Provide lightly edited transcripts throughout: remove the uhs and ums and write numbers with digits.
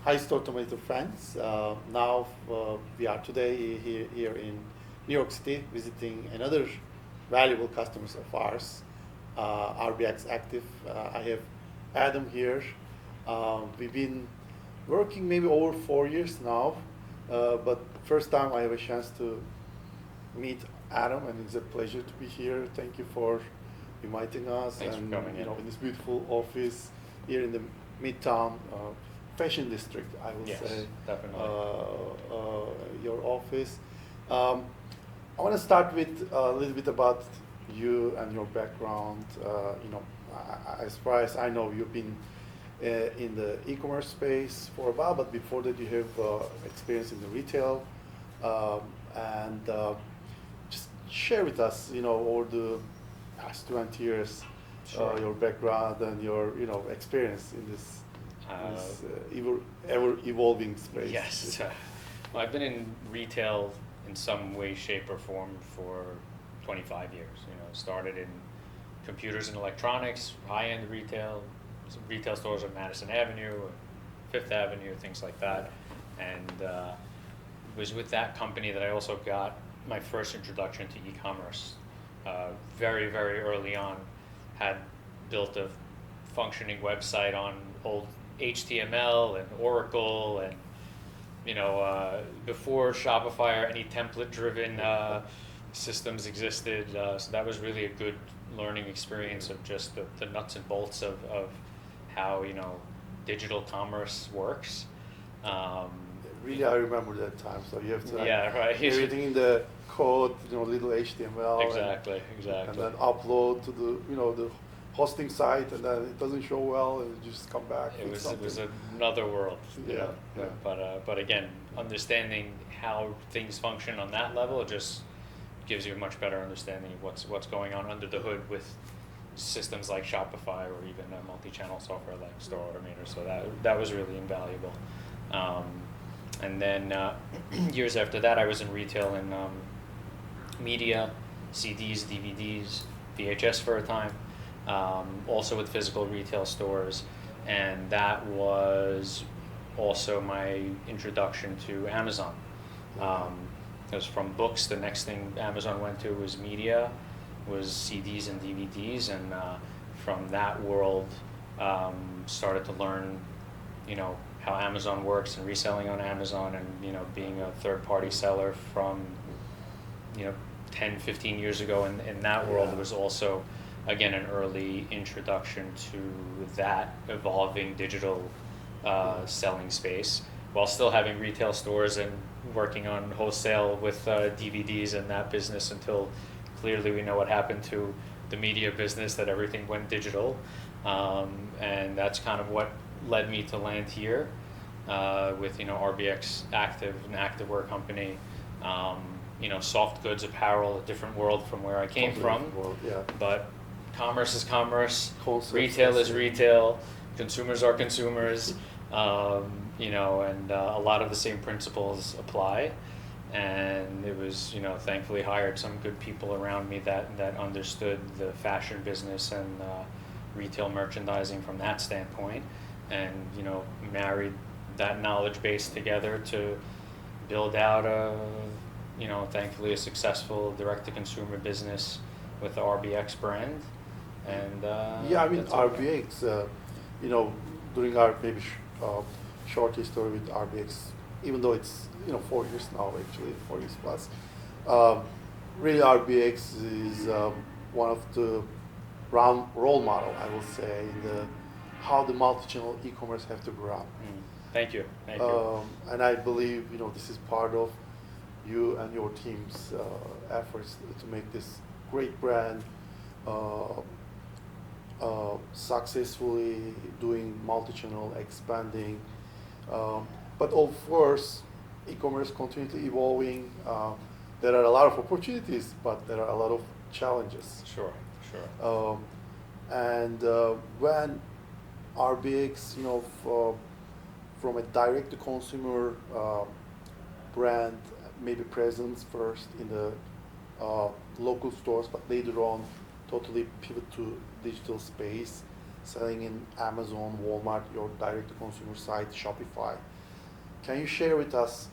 Hi, StoreAutomator fans. Now we are today here in New York City visiting another valuable customers of ours, RBX Active. I have Adam here. We've been working maybe over 4 years now, but first time I have a chance to meet Adam, and it's a pleasure to be here. Thank you for inviting us. Thanks and for coming in. in this beautiful office here in the Midtown fashion district, I will Yes, say. definitely. Your office. I want to start with a little bit about you and your background. As far as I know, you've been in the e-commerce space for a while, but before that, you have experience in the retail. And just share with us, over the past 20 years, Sure. your background and your, experience in this ever evolving space. Yes. Well, I've been in retail in some way, shape, or form for 25 years. Started in computers and electronics, high-end retail stores on Madison Avenue, Fifth Avenue, things like that. And it was with that company that I also got my first introduction to e-commerce. Very, very early on, had built a functioning website on old HTML and Oracle, and before Shopify or any template-driven systems existed. So that was really a good learning experience of just the nuts and bolts of how digital commerce works. Really, I remember that time. So you have to right. everything in the code, little HTML. Exactly. And then upload to the hosting site, and then it doesn't show well, and you just come back. It was another world. Yeah. But again, understanding how things function on that level just gives you a much better understanding of what's going on under the hood with systems like Shopify or even a multi-channel software like StoreAutomator. So that was really invaluable. And then years after that, I was in retail in media, CDs, DVDs, VHS for a time. Also with physical retail stores, and that was also my introduction to Amazon. It was from books. The next thing Amazon went to was media, was CDs and DVDs, and from that world started to learn, how Amazon works and reselling on Amazon, and being a third-party seller from 10, 15 years ago in that world. It was also, again, an early introduction to that evolving digital selling space, while still having retail stores and working on wholesale with DVDs and that business, until clearly we know what happened to the media business, that everything went digital. And that's kind of what led me to land here with RBX Active, an activewear company. Soft goods, apparel, a different world from where I came from. But commerce is commerce, retail is retail, consumers are consumers, and a lot of the same principles apply. And it was, thankfully hired some good people around me that understood the fashion business and retail merchandising from that standpoint, and married that knowledge base together to build out thankfully a successful direct-to-consumer business with the RBX brand. And RBX, during our maybe short history with RBX, even though it's 4 years now, actually 4 years plus, really RBX is one of the role model, I will say, in how the multi-channel e-commerce have to grow up. Thank you. And I believe this is part of you and your team's efforts to make this great brand successfully doing multi-channel, expanding. But of course, e-commerce continually evolving. There are a lot of opportunities, but there are a lot of challenges. Sure. And when RBX, from a direct-to-consumer brand, maybe presence first in the local stores, but later on totally pivot to digital space. selling in Amazon, Walmart, your direct-to-consumer site, Shopify. Can you share with us,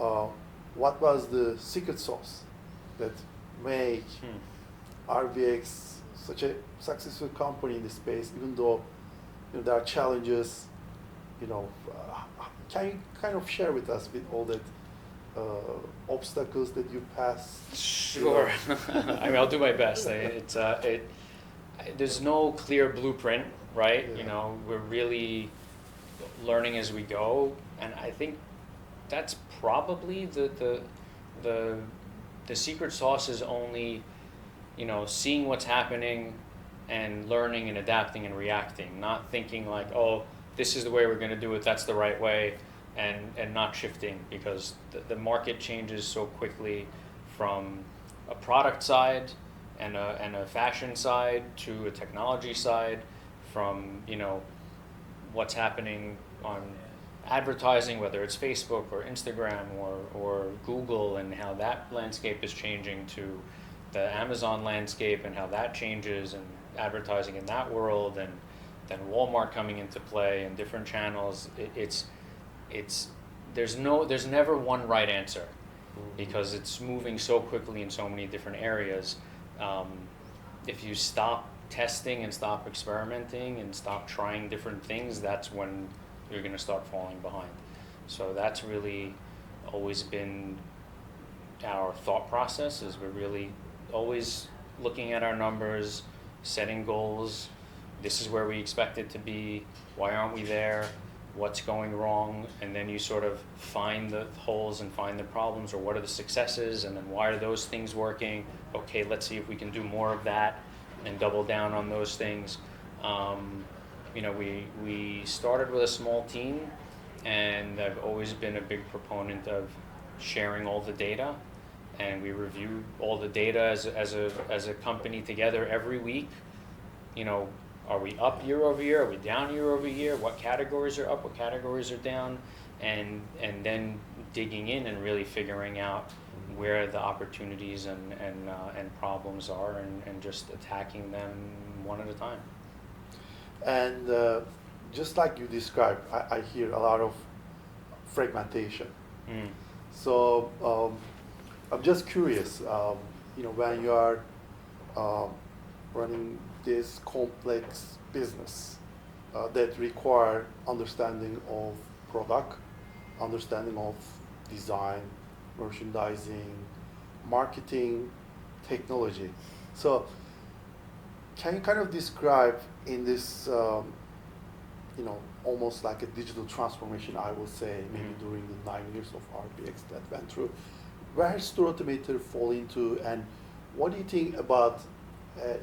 uh, what was the secret sauce that make RBX such a successful company in this space, even though there are challenges? Can you kind of share with us with all that obstacles that you passed? Sure. I mean, I'll do my best. There's no clear blueprint, right? Yeah. We're really learning as we go, and I think that's probably the secret sauce is only, seeing what's happening and learning and adapting and reacting, not thinking like, oh, this is the way we're going to do it, that's the right way, and not shifting, because the market changes so quickly from a product side and a fashion side to a technology side, from what's happening on advertising, whether it's Facebook or Instagram or Google, and how that landscape is changing, to the Amazon landscape and how that changes, and advertising in that world, and then Walmart coming into play and different channels. There's never one right answer, because it's moving so quickly in so many different areas. If you stop testing and stop experimenting and stop trying different things, that's when you're going to start falling behind. So that's really always been our thought process, is we're really always looking at our numbers, setting goals. This is where we expect it to be. Why aren't we there? What's going wrong? And then you sort of find the holes and find the problems, or what are the successes, and then why are those things working? Okay, let's see if we can do more of that and double down on those things. We started with a small team, and I've always been a big proponent of sharing all the data, and we review all the data as a company together every week. Are we up year over year? Are we down year over year? What categories are up? What categories are down? And then digging in and really figuring out where the opportunities and problems are, and just attacking them one at a time. And just like you described, I hear a lot of fragmentation. So I'm just curious, when you are running this complex business that require understanding of product, understanding of design, merchandising, marketing, technology. So can you kind of describe in this, almost like a digital transformation, I will say, maybe during the 9 years of RBX that went through, where StoreAutomator fall into, and what do you think about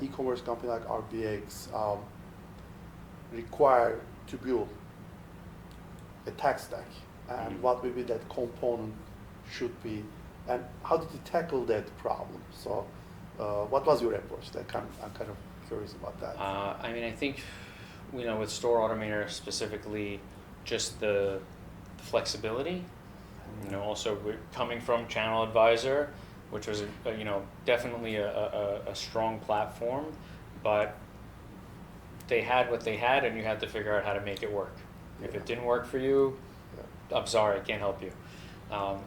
e-commerce company like RBX require to build a tech stack, and what maybe that component should be, and how did you tackle that problem? So what was your approach? I'm kind of curious about that. I think, with StoreAutomator specifically, just the flexibility. Also we're coming from Channel Advisor, which was definitely a strong platform, but they had what they had, and you had to figure out how to make it work. If it didn't work for you, I'm sorry, I can't help you.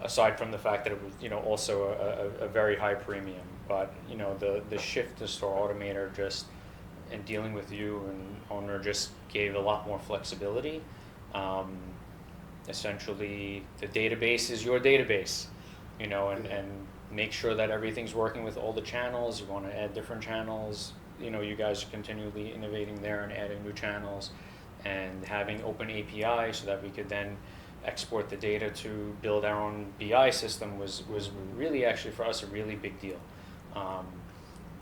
Aside from the fact that it was also a very high premium, but the shift to StoreAutomator just and dealing with you and owner just gave a lot more flexibility. Essentially, the database is your database, and make sure that everything's working with all the channels. You want to add different channels. You guys are continually innovating there and adding new channels, and having open API so that we could then export the data to build our own BI system was really, actually, for us, a really big deal.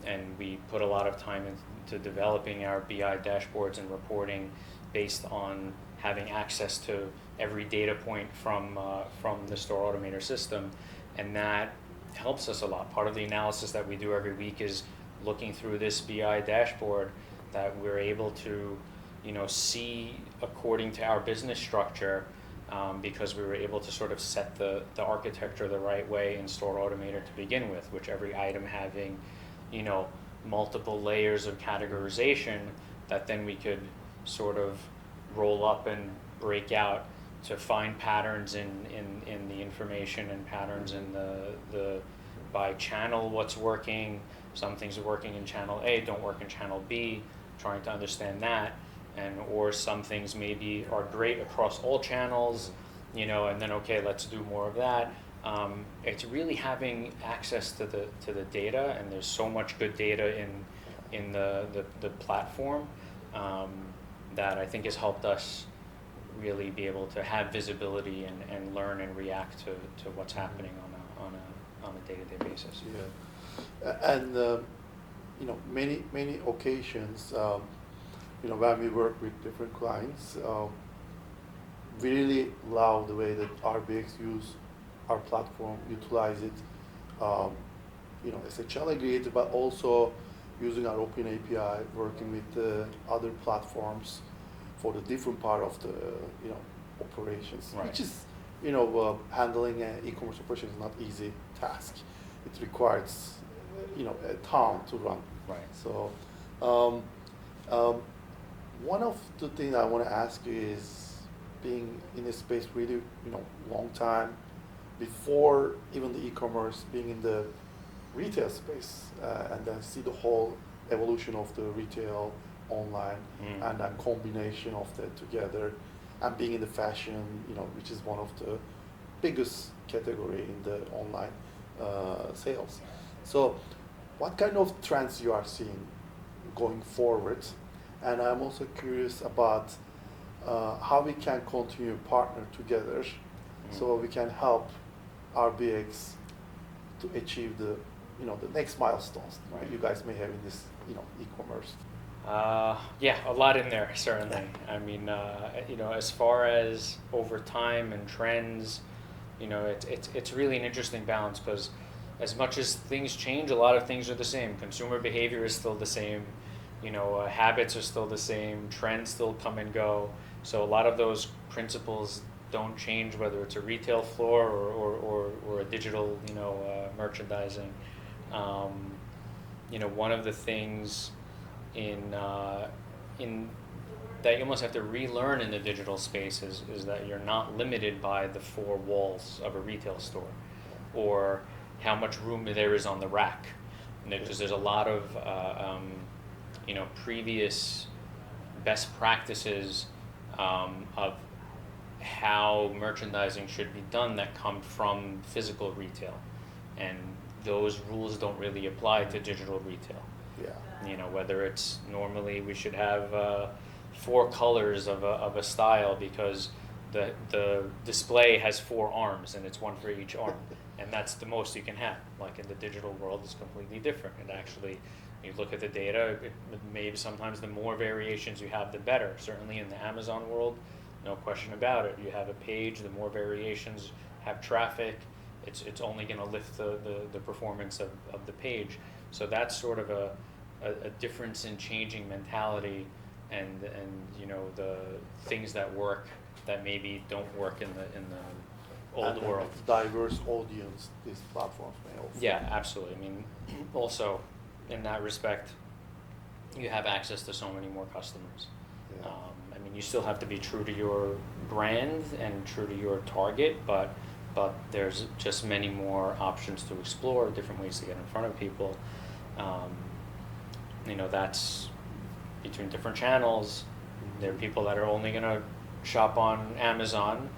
And we put a lot of time into developing our BI dashboards and reporting based on having access to every data point from the StoreAutomator system, and that helps us a lot. Part of the analysis that we do every week is looking through this BI dashboard, that we're able to see according to our business structure, because we were able to sort of set the architecture the right way in StoreAutomator to begin with, which every item having multiple layers of categorization, that then we could sort of roll up and break out to find patterns in the information and patterns in the by channel what's working. Some things are working in channel A, don't work in channel B, trying to understand that, and or some things maybe are great across all channels, you know, and then okay, let's do more of that. It's really having access to the data, and there's so much good data in the platform that I think has helped us really be able to have visibility and learn and react to what's happening on a day-to-day basis. Yeah, and you know, many occasions, you know, when we work with different clients, we really love the way that RBX use our platform, utilize it, you know, SHL aggregated, but also using our open API, working with other platforms for the different part of the, you know, operations, Right. which is, you know, handling an e-commerce operation is not easy task. It requires, you know, a ton to run. Right. So, one of the things I want to ask you is, being in this space really, you know, long time, before even the e-commerce, being in the retail space, and then see the whole evolution of the retail online, and then combination of that together, and being in the fashion, you know, which is one of the biggest category in the online sales. So what kind of trends you are seeing going forward? And I'm also curious about how we can continue partner together, so we can help RBX to achieve the, you know, the next milestones that you guys may have in this, you know, e-commerce. Yeah, a lot in there, certainly. I mean, you know, as far as over time and trends, you know, it's really an interesting balance, because as much as things change, a lot of things are the same. Consumer behavior is still the same, you know, habits are still the same, trends still come and go. So a lot of those principles don't change, whether it's a retail floor or a digital, you know, merchandising. You know, one of the things in that you almost have to relearn in the digital space is that you're not limited by the four walls of a retail store, or how much room there is on the rack, because there's a lot of you know, previous best practices of how merchandising should be done that come from physical retail, and those rules don't really apply to digital retail. Yeah. You know, whether it's normally we should have 4 colors of a style because the display has 4 arms and it's one for each arm, and that's the most you can have. Like in the digital world, it's completely different. And actually, you look at the data, maybe sometimes the more variations you have, the better. Certainly in the Amazon world, no question about it. You have a page, the more variations have traffic, it's only going to lift the performance of the page. So that's sort of a difference in changing mentality, and you know, the things that work that maybe don't work in the old world. Diverse audience these platforms may offer. Yeah, absolutely. I mean, also in that respect, you have access to so many more customers. Yeah. I mean, you still have to be true to your brand and true to your target, but there's just many more options to explore, different ways to get in front of people. You know, that's between different channels. There are people that are only going to shop on Amazon,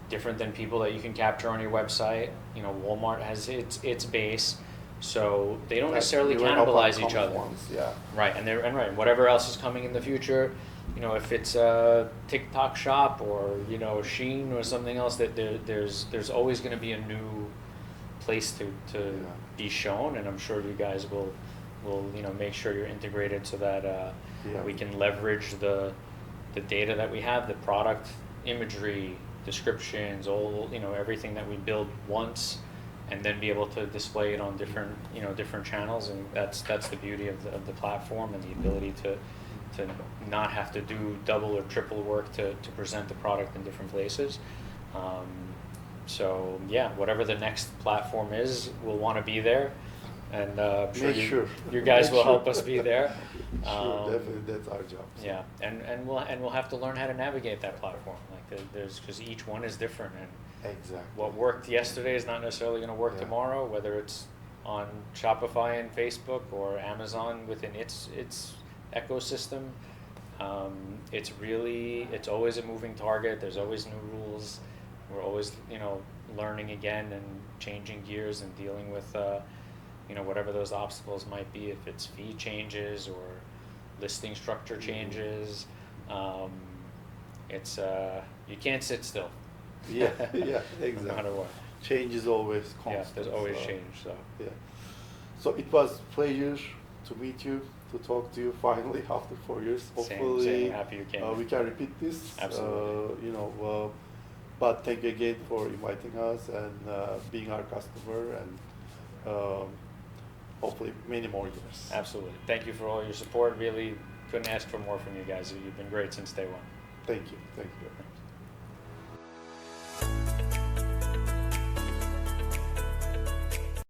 different than people that you can capture on your website. You know, Walmart has its base, so they don't necessarily cannibalize each other. Yeah. Right, and whatever else is coming in the future, you know, if it's a TikTok shop or, you know, Shein or something else, that there's always going to be a new place to be shown, and I'm sure you guys will you know, make sure you're integrated so that we can leverage the data that we have, the product imagery, descriptions, all, you know, everything that we build once, and then be able to display it on different channels. And that's the beauty of the platform, and the ability to not have to do double or triple work to present the product in different places. So yeah, whatever the next platform is, we'll want to be there. and I'm sure, Make sure. you guys Make will sure. help us be there. Sure, definitely, that's our job. So. Yeah, and we'll have to learn how to navigate that platform. Like there's because each one is different, and Exactly. what worked yesterday is not necessarily going to work Yeah. tomorrow. Whether it's on Shopify and Facebook or Amazon within its ecosystem, it's always a moving target. There's always new rules. We're always learning again and changing gears and dealing with whatever those obstacles might be. If it's fee changes or listing structure changes, it's you can't sit still. Yeah, yeah, exactly. No matter what. Change is always constant. Yeah, there's always so, change. So yeah. So it was a pleasure to meet you, to talk to you finally after 4 years. Hopefully, same. Happy you came. we can repeat this. Absolutely. But thank you again for inviting us and being our customer, and hopefully many more years. Absolutely. Thank you for all your support. Really couldn't ask for more from you guys. You've been great since day one. Thank you. Thank you.